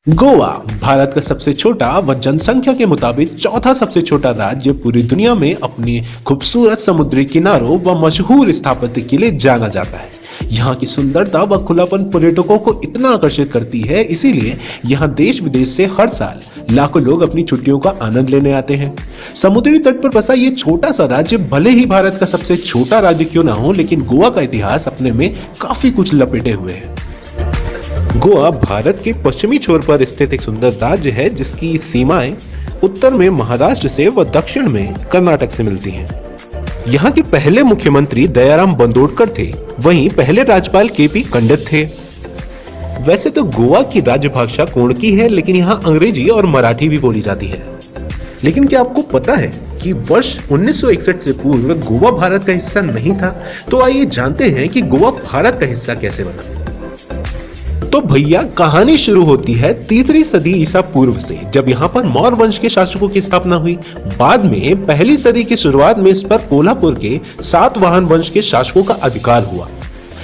गोवा भारत का सबसे छोटा व जनसंख्या के मुताबिक चौथा सबसे छोटा राज्य पूरी दुनिया में अपने खूबसूरत समुद्री किनारों व मशहूर स्थापत्य के लिए जाना जाता है। यहाँ की सुंदरता व खुलापन पर्यटकों को इतना आकर्षित करती है, इसीलिए यहाँ देश विदेश से हर साल लाखों लोग अपनी छुट्टियों का आनंद लेने आते हैं। समुद्री तट पर बसा ये छोटा सा राज्य भले ही भारत का सबसे छोटा राज्य क्यों ना हो, लेकिन गोवा का इतिहास अपने में काफी कुछ लपेटे हुए है। गोवा भारत के पश्चिमी छोर पर स्थित एक सुंदर राज्य है, जिसकी सीमाएं उत्तर में महाराष्ट्र से व दक्षिण में कर्नाटक से मिलती हैं। यहाँ के पहले मुख्यमंत्री दयाराम बंदोडकर थे, वहीं पहले राज्यपाल केपी कंडित थे। वैसे तो गोवा की राज्य भाषा कोंकणी है, लेकिन यहाँ अंग्रेजी और मराठी भी बोली जाती है। लेकिन क्या आपको पता है कि वर्ष 1961 से पूर्व गोवा भारत का हिस्सा नहीं था? तो आइए जानते हैं कि गोवा भारत का हिस्सा कैसे बना। तो भैया कहानी शुरू होती है 3री सदी ईसा पूर्व से, जब यहाँ पर मौर्य वंश के शासकों की स्थापना हुई। बाद में 1ली सदी की शुरुआत में इस पर कोल्हापुर के सातवाहन वंश के शासकों का अधिकार हुआ।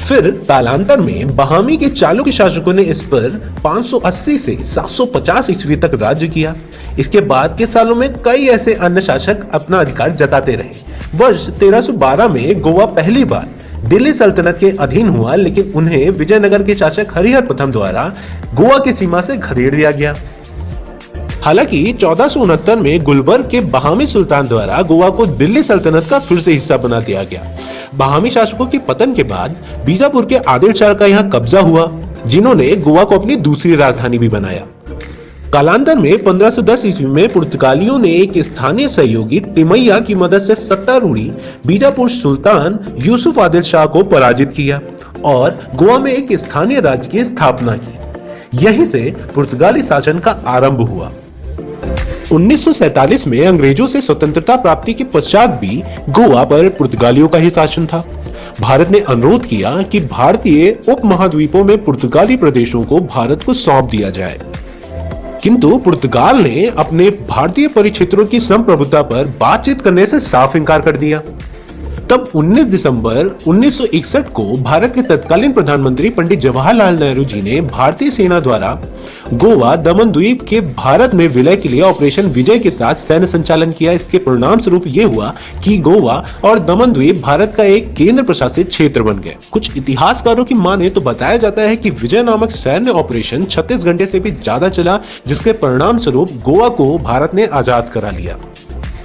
फिर कालांतर में बहामी के चालुक्य शासकों ने इस पर 580 से 750 ईस्वी तक राज्य किया। इसके बाद के सालों में कई ऐसे अन्य शासक अपना अधिकार जताते रहे। वर्ष 1312 में गोवा पहली बार दिल्ली सल्तनत के अधीन हुआ, लेकिन उन्हें विजयनगर के शासक हरिहर प्रथम द्वारा गोवा की सीमा से खदेड़ दिया गया। हालांकि 1469 में गुलबर्ग के बहामी सुल्तान द्वारा गोवा को दिल्ली सल्तनत का फिर से हिस्सा बना दिया गया। बहामी शासकों के पतन के बाद बीजापुर के आदिल शाह का यहाँ कब्जा हुआ, जिन्होंने गोवा को अपनी दूसरी राजधानी भी बनाया। कालांतर में 1510 ईस्वी में पुर्तगालियों ने एक स्थानीय सहयोगी तिमैया की मदद से सत्तारूढ़ी बीजापुर सुल्तान यूसुफ आदिल शाह को पराजित किया और गोवा में एक स्थानीय राज्य की स्थापना की। यहीं से पुर्तगाली शासन का आरंभ हुआ। 1947 में अंग्रेजों से स्वतंत्रता प्राप्ति के पश्चात भी गोवा पर पुर्तगालियों का ही शासन था। भारत ने अनुरोध किया कि भारतीय उपमहाद्वीपों में पुर्तगाली प्रदेशों को भारत को सौंप दिया जाए, किंतु पुर्तगाल ने अपने भारतीय परिक्षेत्रों की संप्रभुता पर बातचीत करने से साफ इनकार कर दिया। तब 19 दिसंबर 1961 को भारत के तत्कालीन प्रधानमंत्री पंडित जवाहरलाल नेहरू जी ने भारतीय सेना द्वारा गोवा दमन द्वीप के भारत में विलय के लिए ऑपरेशन विजय के साथ सैन्य संचालन किया। इसके परिणाम स्वरूप ये हुआ कि गोवा और दमन द्वीप भारत का एक केंद्र प्रशासित क्षेत्र बन गए। कुछ इतिहासकारों की माने तो बताया जाता है कि विजय नामक सैन्य ऑपरेशन 36 घंटे से भी ज्यादा चला, जिसके परिणाम स्वरूप गोवा को भारत ने आजाद करा लिया।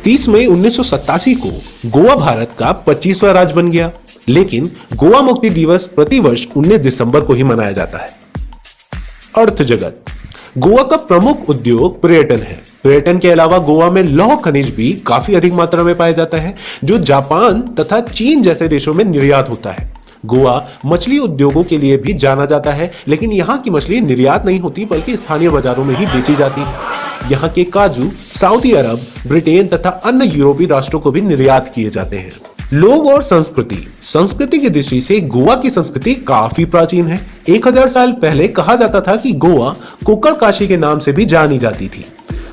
30 मई 1987 को गोवा भारत का 25वां राज्य बन गया, लेकिन गोवा मुक्ति दिवस प्रतिवर्ष 19 दिसंबर को ही मनाया जाता है। अर्थ जगत। गोवा का प्रमुख उद्योग पर्यटन है। पर्यटन के अलावा गोवा में लौह खनिज भी काफी अधिक मात्रा में पाया जाता है, जो जापान तथा चीन जैसे देशों में निर्यात होता है। गोवा मछली उद्योगों के लिए भी जाना जाता है, लेकिन यहाँ की मछली निर्यात नहीं होती बल्कि स्थानीय बाजारों में ही बेची जाती है। यहाँ के काजू सऊदी अरब, ब्रिटेन तथा अन्य यूरोपीय राष्ट्रों को भी निर्यात किए जाते हैं। लोग और संस्कृति की दृष्टि से गोवा की संस्कृति काफी प्राचीन है। 1000 साल पहले कहा जाता था कि गोवा कोक्कड़ काशी के नाम से भी जानी जाती थी।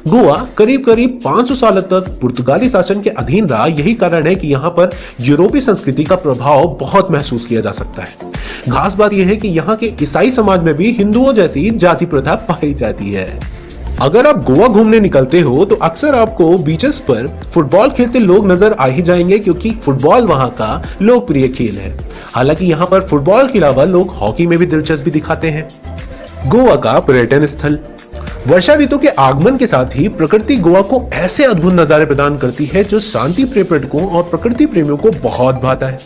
गोवा करीब 500 साल तक पुर्तगाली शासन के अधीन रहा। यही कारण है कि यहाँ पर यूरोपीय संस्कृति का प्रभाव बहुत महसूस किया जा सकता है। खास बात यह है कि यहाँ के ईसाई समाज में भी हिंदुओं जैसी जाति प्रथा पाई जाती है। अगर आप गोवा घूमने निकलते हो तो अक्सर आपको बीचेस पर फुटबॉल खेलते लोग नजर आ ही जाएंगे, क्योंकि फुटबॉल वहां का लोकप्रिय खेल है। हालांकि यहाँ पर फुटबॉल के अलावा लोग हॉकी में भी दिलचस्पी दिखाते हैं। गोवा का पर्यटन स्थल। वर्षा ऋतु के आगमन के साथ ही प्रकृति गोवा को ऐसे अद्भुत नजारे प्रदान करती है जो शांति प्रिय पर्यटकों और प्रकृति प्रेमियों को बहुत भाता है।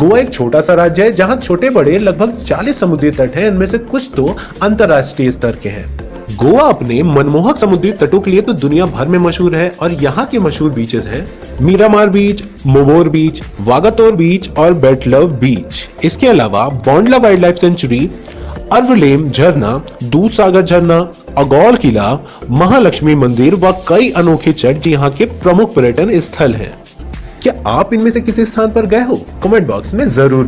गोवा एक छोटा सा राज्य है, जहाँ छोटे बड़े लगभग 40 समुद्री तट हैं। इनमें से कुछ तो अंतरराष्ट्रीय स्तर के हैं। गोवा अपने मनमोहक समुद्री तटों के लिए तो दुनिया भर में मशहूर है और यहाँ के मशहूर बीचेस हैं मीरामार बीच, मोबोर बीच, वागातोर बीच और बेटलव बीच। इसके अलावा बोंडला वाइल्ड लाइफ सेंचुरी, अरवलेम झरना, दूधसागर झरना, अगौर किला, महालक्ष्मी मंदिर व कई अनोखे चर्च यहाँ के प्रमुख पर्यटन स्थल हैं। क्या आप इनमें से किसी स्थान पर गए हो? कमेंट बॉक्स में जरूर